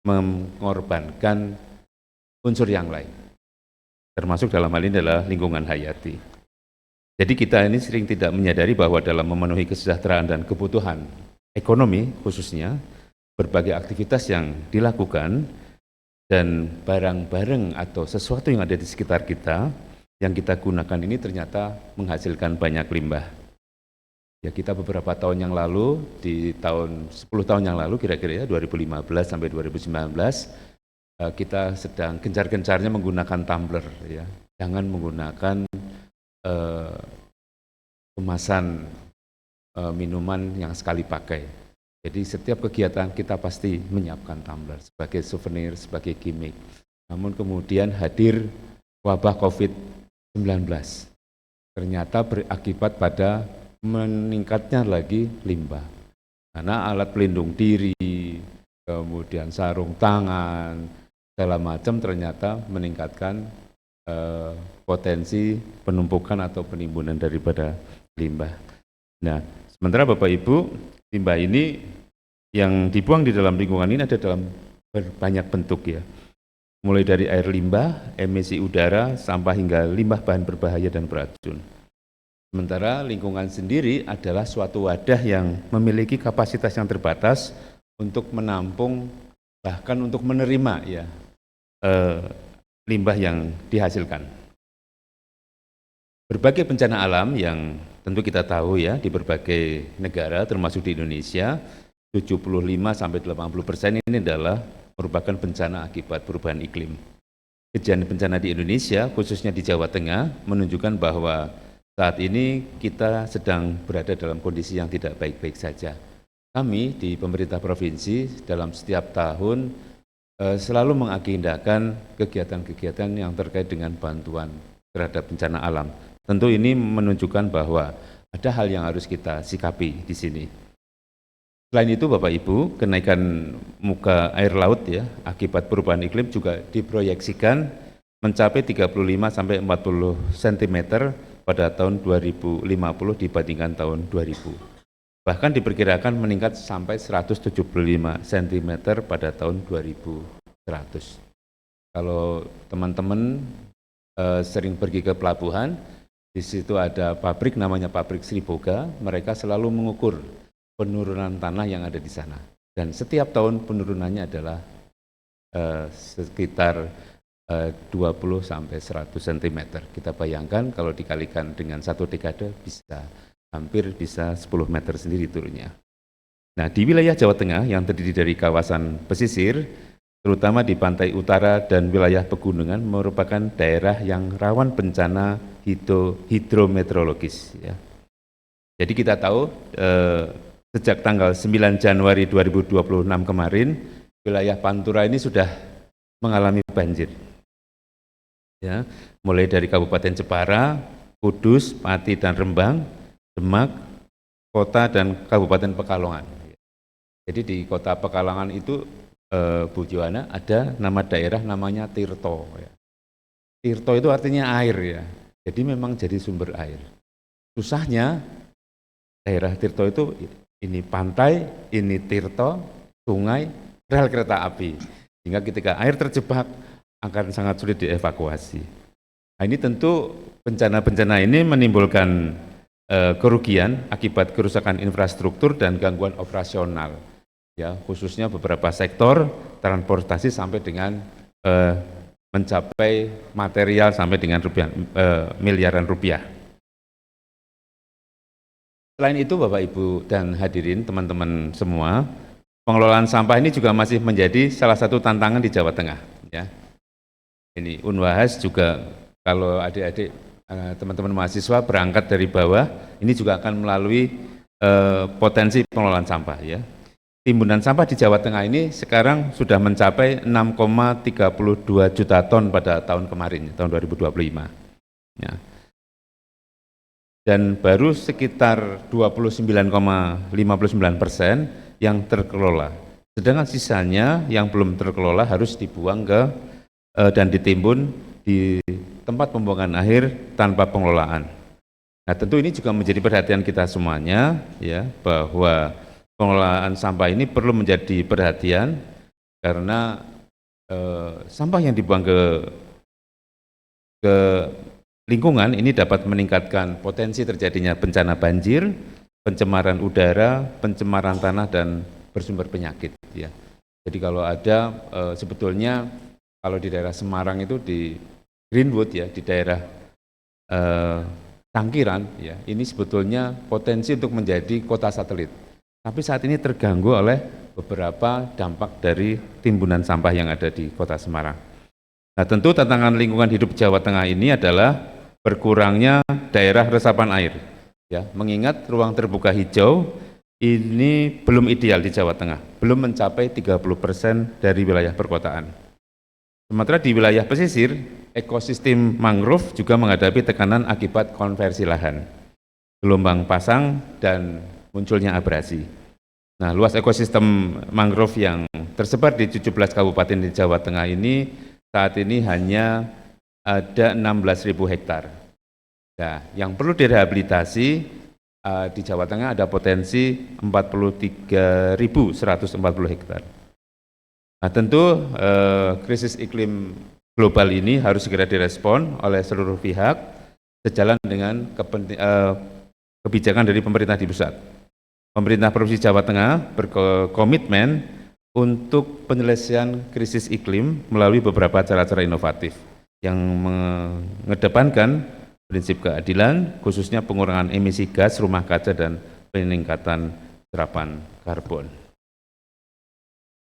mengorbankan unsur yang lain, termasuk dalam hal ini adalah lingkungan hayati. Jadi kita ini sering tidak menyadari bahwa dalam memenuhi kesejahteraan dan kebutuhan ekonomi khususnya, berbagai aktivitas yang dilakukan dan barang-barang atau sesuatu yang ada di sekitar kita yang kita gunakan ini ternyata menghasilkan banyak limbah. Ya, kita beberapa tahun yang lalu, di tahun 10 tahun yang lalu kira-kira, ya, 2015 sampai 2019, kita sedang gencar-gencarnya menggunakan tumbler, ya. Jangan menggunakan kemasan minuman yang sekali pakai. Jadi setiap kegiatan kita pasti menyiapkan tumbler sebagai souvenir, sebagai gimmick. Namun kemudian hadir wabah COVID-19. Ternyata berakibat pada meningkatnya lagi limbah. Karena alat pelindung diri, kemudian sarung tangan, segala macam ternyata meningkatkan potensi penumpukan atau penimbunan daripada limbah. Nah, sementara Bapak Ibu, limbah ini yang dibuang di dalam lingkungan ini ada dalam berbanyak bentuk, ya. Mulai dari air limbah, emisi udara, sampah hingga limbah bahan berbahaya dan beracun. Sementara lingkungan sendiri adalah suatu wadah yang memiliki kapasitas yang terbatas untuk menampung, bahkan untuk menerima, ya, limbah yang dihasilkan. Berbagai bencana alam yang tentu kita tahu, ya, di berbagai negara termasuk di Indonesia, 75-80% ini adalah merupakan bencana akibat perubahan iklim. Kejadian bencana di Indonesia, khususnya di Jawa Tengah, menunjukkan bahwa saat ini kita sedang berada dalam kondisi yang tidak baik-baik saja. Kami di pemerintah provinsi dalam setiap tahun selalu mengagendakan kegiatan-kegiatan yang terkait dengan bantuan terhadap bencana alam. Tentu ini menunjukkan bahwa ada hal yang harus kita sikapi di sini. Selain itu Bapak Ibu, kenaikan muka air laut, ya, akibat perubahan iklim juga diproyeksikan mencapai 35-40 cm pada tahun 2050 dibandingkan tahun 2000. Bahkan diperkirakan meningkat sampai 175 cm pada tahun 2100. Kalau teman-teman sering pergi ke pelabuhan, di situ ada pabrik namanya pabrik Sriboga, mereka selalu mengukur penurunan tanah yang ada di sana. Dan setiap tahun penurunannya adalah sekitar 20-100 cm. Kita bayangkan kalau dikalikan dengan satu dekade hampir bisa 10 meter sendiri turunnya. Nah, di wilayah Jawa Tengah yang terdiri dari kawasan pesisir, terutama di pantai utara dan wilayah pegunungan, merupakan daerah yang rawan bencana hidrometeorologis, ya. Jadi kita tahu sejak tanggal 9 Januari 2026 kemarin, wilayah Pantura ini sudah mengalami banjir. Ya, mulai dari Kabupaten Jepara, Kudus, Pati dan Rembang, Demak, Kota dan Kabupaten Pekalongan. Jadi di Kota Pekalongan itu Bu Johanna ada nama daerah namanya Tirto. Ya. Tirto itu artinya air, ya. Jadi memang jadi sumber air. Susahnya daerah Tirto itu ini pantai, ini Tirto, sungai, rel kereta api. Sehingga ketika air terjebak akan sangat sulit dievakuasi. Nah, ini tentu bencana-bencana ini menimbulkan kerugian akibat kerusakan infrastruktur dan gangguan operasional. Ya, khususnya beberapa sektor transportasi sampai dengan mencapai material sampai dengan miliaran rupiah. Selain itu Bapak Ibu dan hadirin teman-teman semua, pengelolaan sampah ini juga masih menjadi salah satu tantangan di Jawa Tengah. Ya. Ini Unwahas juga kalau adik-adik teman-teman mahasiswa berangkat dari bawah, ini juga akan melalui potensi pengelolaan sampah. Ya. Timbunan sampah di Jawa Tengah ini sekarang sudah mencapai 6,32 juta ton pada tahun kemarin, tahun 2025. Ya. Dan baru sekitar 29,59% yang terkelola. Sedangkan sisanya yang belum terkelola harus dibuang ke dan ditimbun di tempat pembuangan akhir tanpa pengelolaan. Nah, tentu ini juga menjadi perhatian kita semuanya, ya, bahwa pengelolaan sampah ini perlu menjadi perhatian karena sampah yang dibuang ke lingkungan ini dapat meningkatkan potensi terjadinya bencana banjir, pencemaran udara, pencemaran tanah, dan bersumber penyakit. Ya. Jadi kalau ada sebetulnya kalau di daerah Semarang itu di Greenwood, ya, di daerah Tangkiran, ya, ini sebetulnya potensi untuk menjadi kota satelit. Tapi saat ini terganggu oleh beberapa dampak dari timbunan sampah yang ada di kota Semarang. Nah, tentu tantangan lingkungan hidup Jawa Tengah ini adalah berkurangnya daerah resapan air. Ya, mengingat ruang terbuka hijau ini belum ideal di Jawa Tengah, belum mencapai 30% dari wilayah perkotaan. Sementara di wilayah pesisir, ekosistem mangrove juga menghadapi tekanan akibat konversi lahan, gelombang pasang, dan munculnya abrasi. Nah, luas ekosistem mangrove yang tersebar di 17 kabupaten di Jawa Tengah ini saat ini hanya ada 16.000 hektar. Nah, yang perlu direhabilitasi di Jawa Tengah ada potensi 43.140 hektar. Nah, tentu krisis iklim global ini harus segera direspon oleh seluruh pihak sejalan dengan kebijakan dari pemerintah di pusat. Pemerintah Provinsi Jawa Tengah berkomitmen untuk penyelesaian krisis iklim melalui beberapa cara-cara inovatif yang mengedepankan prinsip keadilan, khususnya pengurangan emisi gas rumah kaca dan peningkatan serapan karbon.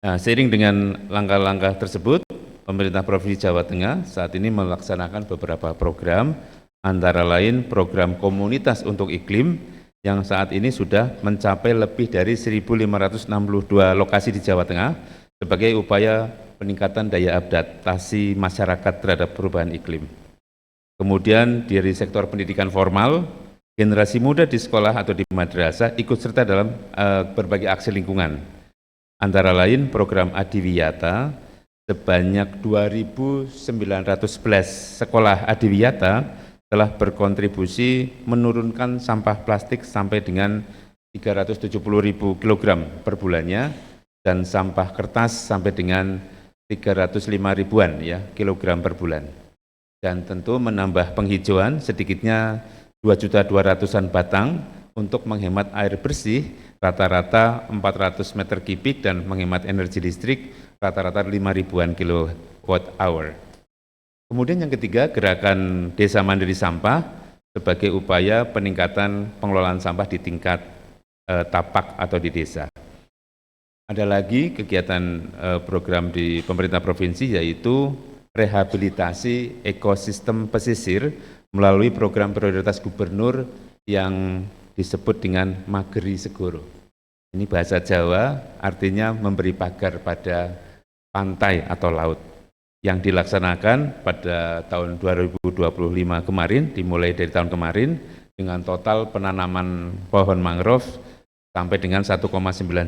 Nah, seiring dengan langkah-langkah tersebut, pemerintah Provinsi Jawa Tengah saat ini melaksanakan beberapa program, antara lain program komunitas untuk iklim yang saat ini sudah mencapai lebih dari 1.562 lokasi di Jawa Tengah sebagai upaya peningkatan daya adaptasi masyarakat terhadap perubahan iklim. Kemudian dari sektor pendidikan formal, generasi muda di sekolah atau di madrasah ikut serta dalam berbagai aksi lingkungan. Antara lain program Adiwiyata, sebanyak 2.911 sekolah Adiwiyata telah berkontribusi menurunkan sampah plastik sampai dengan 370.000 kg per bulannya dan sampah kertas sampai dengan 305 ribuan ya kilogram per bulan. Dan tentu menambah penghijauan sedikitnya 2.200-an batang untuk menghemat air bersih rata-rata 400 meter kubik dan menghemat energi listrik rata-rata 5 ribuan kilowatt hour. Kemudian yang ketiga, gerakan Desa Mandiri Sampah sebagai upaya peningkatan pengelolaan sampah di tingkat tapak atau di desa. Ada lagi kegiatan program di pemerintah provinsi yaitu rehabilitasi ekosistem pesisir melalui program prioritas gubernur yang disebut dengan Mageri Segoro. Ini bahasa Jawa artinya memberi pagar pada pantai atau laut yang dilaksanakan pada tahun 2025 kemarin, dimulai dari tahun kemarin dengan total penanaman pohon mangrove sampai dengan 1,9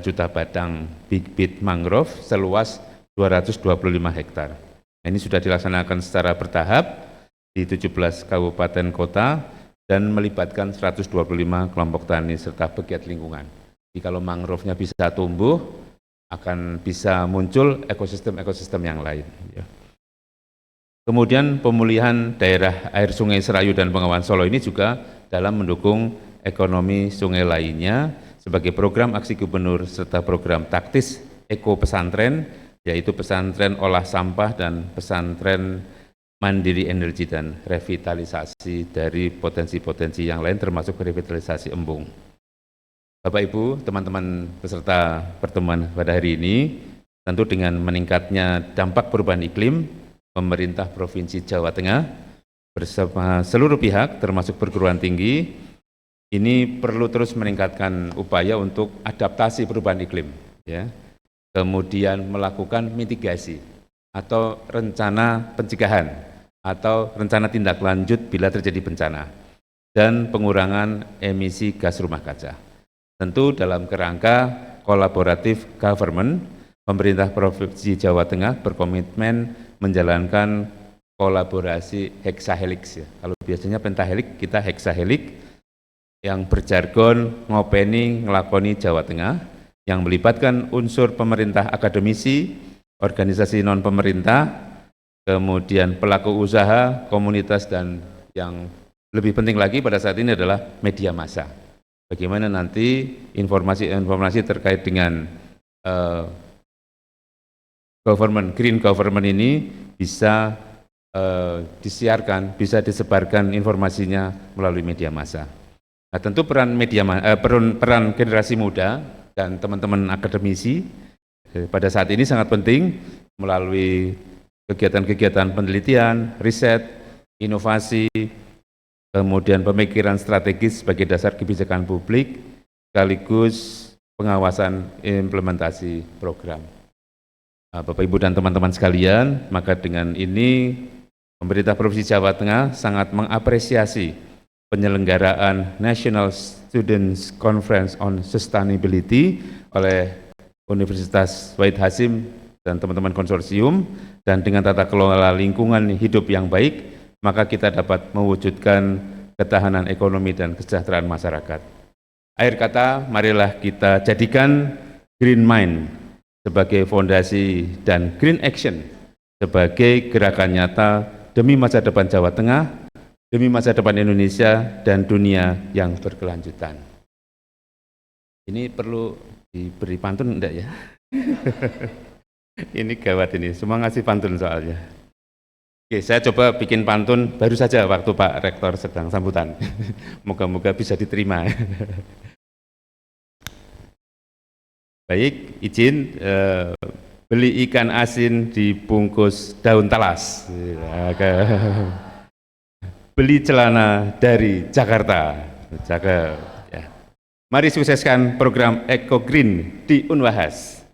juta batang bibit mangrove seluas 225 hektar. Ini sudah dilaksanakan secara bertahap di 17 kabupaten kota dan melibatkan 125 kelompok tani serta pegiat lingkungan. Jadi kalau mangrove-nya bisa tumbuh, akan bisa muncul ekosistem-ekosistem yang lain. Ya. Kemudian pemulihan daerah air sungai Serayu dan Bengawan Solo ini juga dalam mendukung ekonomi sungai lainnya sebagai program aksi gubernur serta program taktis eko pesantren, yaitu pesantren olah sampah dan pesantren mandiri energi dan revitalisasi dari potensi-potensi yang lain termasuk revitalisasi embung. Bapak Ibu, teman-teman peserta pertemuan pada hari ini, tentu dengan meningkatnya dampak perubahan iklim, pemerintah Provinsi Jawa Tengah bersama seluruh pihak termasuk perguruan tinggi ini perlu terus meningkatkan upaya untuk adaptasi perubahan iklim, ya. Kemudian melakukan mitigasi atau rencana pencegahan atau rencana tindak lanjut bila terjadi bencana dan pengurangan emisi gas rumah kaca. Tentu dalam kerangka kolaboratif government, pemerintah Provinsi Jawa Tengah berkomitmen menjalankan kolaborasi heksahelix. Ya. Kalau biasanya pentahelix, kita heksahelix yang berjargon ngopeni ngelakoni Jawa Tengah yang melibatkan unsur pemerintah akademisi, organisasi non-pemerintah, kemudian pelaku usaha, komunitas, dan yang lebih penting lagi pada saat ini adalah media massa. Bagaimana nanti informasi-informasi terkait dengan green government ini bisa disiarkan, bisa disebarkan informasinya melalui media massa. Nah, tentu peran generasi muda dan teman-teman akademisi pada saat ini sangat penting melalui kegiatan-kegiatan penelitian, riset, inovasi, kemudian pemikiran strategis sebagai dasar kebijakan publik, sekaligus pengawasan implementasi program. Bapak Ibu dan teman-teman sekalian, maka dengan ini pemerintah Provinsi Jawa Tengah sangat mengapresiasi penyelenggaraan National Students Conference on Sustainability oleh Universitas Wahid Hasim dan teman-teman konsorsium, dan dengan tata kelola lingkungan hidup yang baik, maka kita dapat mewujudkan ketahanan ekonomi dan kesejahteraan masyarakat. Akhir kata, marilah kita jadikan Green Mind sebagai fondasi dan Green Action sebagai gerakan nyata demi masa depan Jawa Tengah, demi masa depan Indonesia dan dunia yang berkelanjutan. Ini perlu diberi pantun enggak ya? Ini gawat ini, semua ngasih pantun soalnya. Oke, saya coba bikin pantun baru saja waktu Pak Rektor sedang sambutan. Moga-moga bisa diterima. Baik, izin beli ikan asin dibungkus daun talas. Beli celana dari Jakarta. Ya. Mari sukseskan program Eco Green di Unwahas.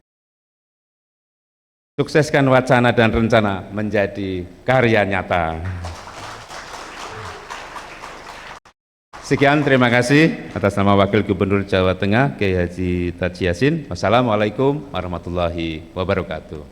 Sukseskan wacana dan rencana menjadi karya nyata. Sekian, terima kasih atas nama Wakil Gubernur Jawa Tengah, Kiai Haji Taji Yasin. Wassalamualaikum warahmatullahi wabarakatuh.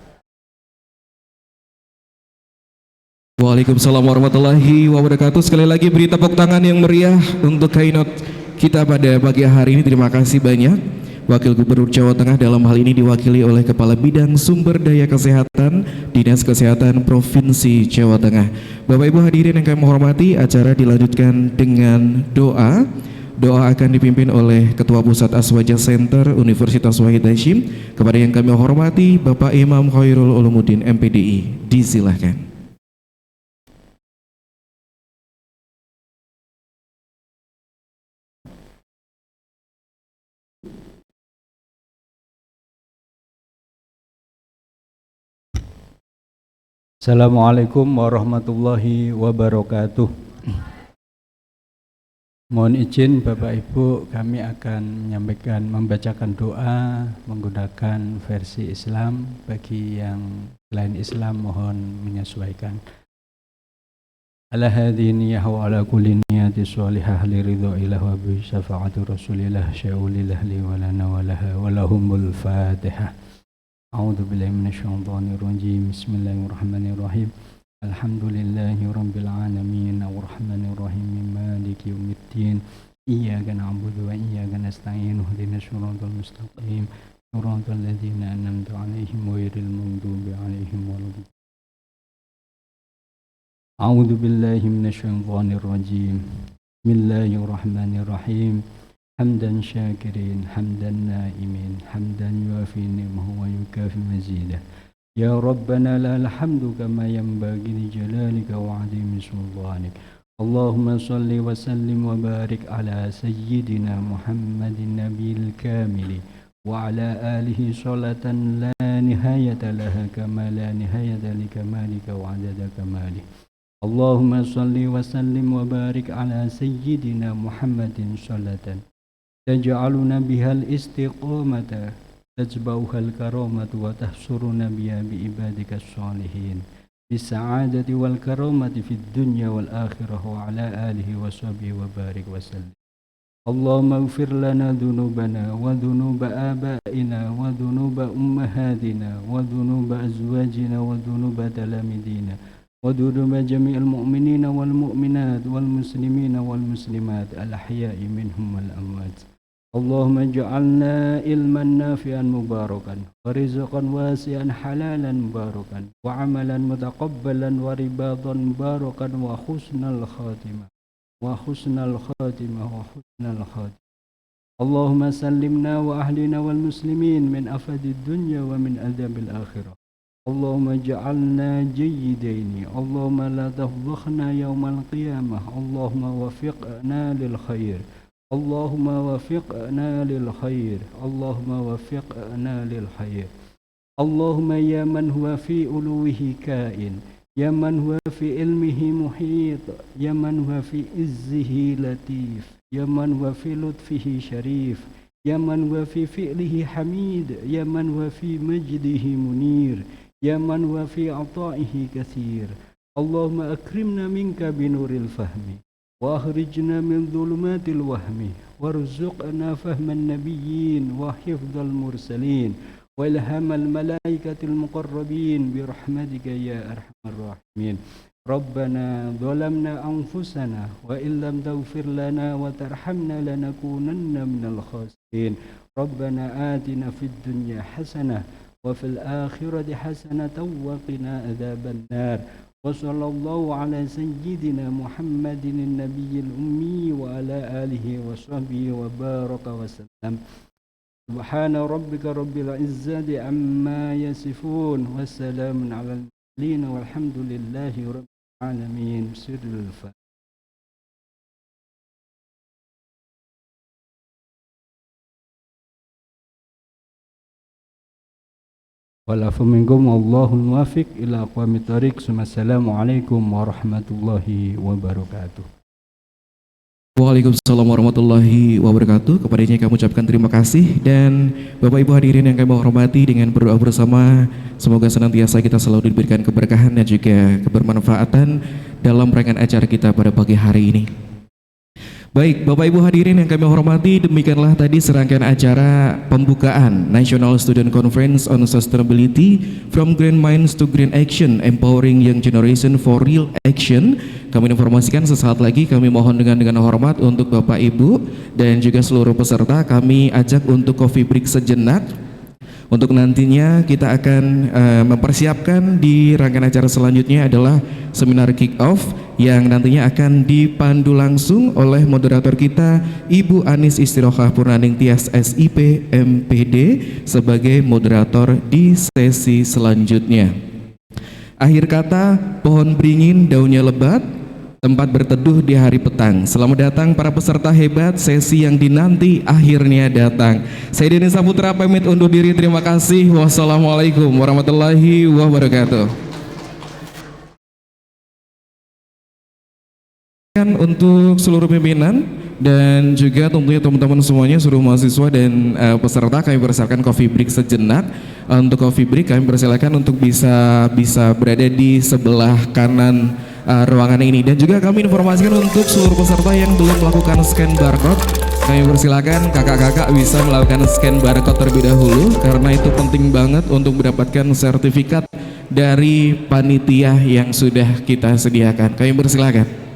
Waalaikumsalam warahmatullahi wabarakatuh. Sekali lagi beri tepuk tangan yang meriah untuk keynote kita pada pagi hari ini. Terima kasih banyak. Wakil Gubernur Jawa Tengah dalam hal ini diwakili oleh Kepala Bidang Sumber Daya Kesehatan Dinas Kesehatan Provinsi Jawa Tengah. Bapak Ibu hadirin yang kami hormati, acara dilanjutkan dengan doa. Doa akan dipimpin oleh Ketua Pusat Aswaja Center Universitas Wahid Hasyim. Kepada yang kami hormati Bapak Imam Khairul Ulumuddin MPDI, disilahkan. Assalamualaikum warahmatullahi wabarakatuh. Mohon izin Bapak Ibu, kami akan membacakan doa menggunakan versi Islam. Bagi yang lain Islam mohon menyesuaikan. Ala hadiniyah wa ala kulli niyati sholihah li ridho ilah wa bi syafa'ati rasulillah sya'ulillah li walana walaha walahumul fatihah. A'udzu billahi minasyaitonir rajim. Bismillahirrahmanirrahim. Alhamdulillahi Rabbil Alamin Ar-Rahmanir Rahim Maliki Yawmiddin Iyyaka na'budu wa iyyaka nasta'in Ihdinas siratal mustaqim siratal ladzina an'amta 'alaihim ghairil maghdubi 'alaihim waladdallin. A'udzu billahi minasyaitonir rajim. Bismillahirrahmanirrahim. Hamdan syakirin, hamdan na'imin, hamdan yuafi ni'mahu wa yukafi mazidah. Ya Rabbana lahal hamdu kama yanbaghi li jalalika wa 'azimi sultanik. Allahumma salli wa sallim wa barik ala sayyidina Muhammadin nabiyil kamili wa ala alihi salatan la nihayata laha kama la nihayata li kamalika wa 'adada kamalih. Allahumma salli wa sallim wa barik ala sayyidina Muhammadin salatan taj'aluna bihal istiqamata tajbauhal karamatu wa tahsuruna biha bi ibadika sholihin bisa'adati wal karamati fid dunya wal akhirah wa ala alihi wa sahbihi wa barik wa sallim. Allahumma ighfir lana dhunubana wa dhunuba abaina wa dhunuba ummahatina wa dhunuba azwajina wa dhunuba talamidina wa dhunuba jami'il mu'minina wal mu'minat wal muslimina wal muslimat al ahya'i minhum wal amwat. Allahumma ij'alna ilman nafi'an mubarakan wa rizqan wasi'an halalan mubarakan wa amalan mutaqabbalan wa ribatan mubarakan wa husnal khatimah wa husnal khatimah wa husnal khatimah. Allahumma sallimna wa ahlina wal muslimin min afadid dunya wa min adzabil akhirah. Allahumma ij'alna jayyidaini. Allahumma la tafdhakhna yawmal qiyamah. Allahumma wafiqna lil khair. Allahumma wafiqna lil khair. Allahumma wafiqna lil khair. Allahumma ya man huwa fi uluwihi kain, ya man huwa fi ilmihi muhit, ya man huwa fi izzihi latif, ya man huwa fi lutfihi syarif, ya man huwa fi fi'lihi hamid, ya man huwa fi majdihi munir, ya man huwa fi ata'ihi kathir. Allahumma akrimna minka binuril fahmi wa akhrijna min dhulumatil wahmi warzuqna fahman nabiyyin wa hifdzal mursalin wa ilhamal malaikatil muqarrabin bi rahmatika ya arhamar rahimin. Rabbana dhalamna anfusana wa illam taghfir lana wa tarhamna lanakunanna minal khasirin. Rabbana atina fid dunya hasanah wa fil akhirati hasanatan wa qina adzaban nar. Wa sallallahu ala sayyidina Muhammadin nabiyil ummi wa ala alihi wa sahbihi wa baraka wa sallam. Subhana rabbika rabbil izzati amma yasifun wa salamun alal mursalin walhamdulillahi rabbil alamin. Sirrul Fatiha. Walafu minkum Allahul muwafiq ila aqwamit thariq. Assalamualaikum warahmatullahi wabarakatuh. Waalaikumsalam warahmatullahi wabarakatuh. Kepadanya kami ucapkan terima kasih, dan Bapak Ibu hadirin yang kami hormati, dengan berdoa bersama semoga senantiasa kita selalu diberikan keberkahan dan juga kebermanfaatan dalam rangkaian acara kita pada pagi hari ini. Baik, Bapak Ibu hadirin yang kami hormati, demikianlah tadi serangkaian acara pembukaan National Student Conference on Sustainability From Green Minds to Green Action, Empowering Young Generation for Real Action. Kami informasikan sesaat lagi, kami mohon dengan hormat untuk Bapak Ibu dan juga seluruh peserta kami ajak untuk coffee break sejenak. Untuk nantinya kita akan mempersiapkan di rangkaian acara selanjutnya adalah seminar kick off yang nantinya akan dipandu langsung oleh moderator kita Ibu Anis Istirohah Purnaning Tias SIP MPD sebagai moderator di sesi selanjutnya. Akhir kata, pohon beringin daunnya lebat, tempat berteduh di hari petang. Selamat datang para peserta hebat, sesi yang dinanti akhirnya datang. Saya Denny Saputra pamit undur diri, terima kasih. Wassalamualaikum warahmatullahi wabarakatuh. Untuk seluruh pimpinan dan juga tentunya teman-teman semuanya, seluruh mahasiswa dan peserta, kami persilakan coffee break sejenak. Untuk coffee break kami persilakan untuk bisa berada di sebelah kanan ruangan ini, dan juga kami informasikan untuk seluruh peserta yang belum melakukan scan barcode, kami persilakan kakak-kakak bisa melakukan scan barcode terlebih dahulu karena itu penting banget untuk mendapatkan sertifikat dari panitia yang sudah kita sediakan. Kami persilakan.